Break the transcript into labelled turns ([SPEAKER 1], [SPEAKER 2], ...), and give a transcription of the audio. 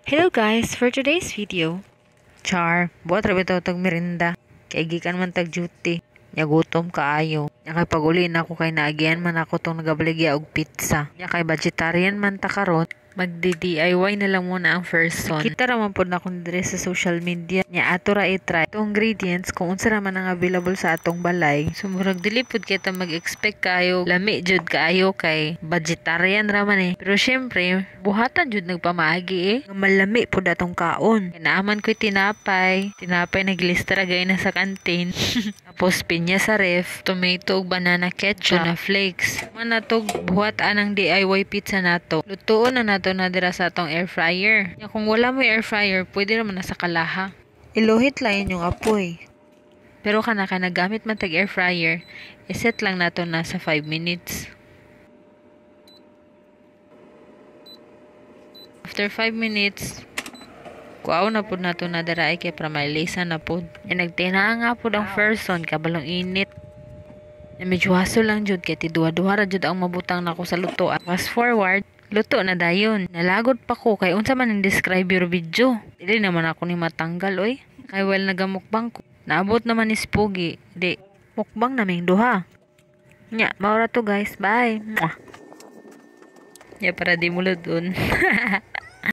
[SPEAKER 1] Hello guys, for today's video, buhat rabi ito tag merinda. Kay gikan man tag duty. Nya gutom kaayo. Nya kay pag-uli na ako kay naagian man ako tong nagabaligya og pizza. Nya kay vegetarian man ta karon, magdi-DIY na lang muna ang first son. Kita raman pod na akong dire sa social media. Nya ato ra i-try itong ingredients kung unsa raman ang available sa atong balay. So murag dili pod kita mag-expect kayo lami jud kaayo kay vegetarian raman eh. Pero syempre, buhatan jud nagpamaagi eh. Nga malami pod atong kaon. Naaman ko'y tinapay naglistra gay na sa kantin. Tapos pinya sa ref, tomato ug banana ketchup, tuna flakes. Man natog buhat anang DIY pizza nato. Lutuon na nato na dira sa atong air fryer. Nya kung wala mo air fryer, pwede ra man na sa kalaha. Iluhit lang yung apoy. Pero kana nagamit man tag air fryer, iset lang nato na sa 5 minutes. After 5 minutes, kuaw na pud nato na dira kay para mailisa na pud. Nagtina nga pud ang first son kabalong init. Na medyo haso lang jud kay tiduha-duha ra jud ang mabutang nako sa luto. Fast forward, luto na dayon. Nalagod pa ko kay unsa man ang describe your video. Dili naman ako ni matanggal oy. Kay well nagamukbang ko. Naabot naman ni Spogi. Di mukbang naming duha. Nya, maura to guys. Bye. Ya para di mulod dun.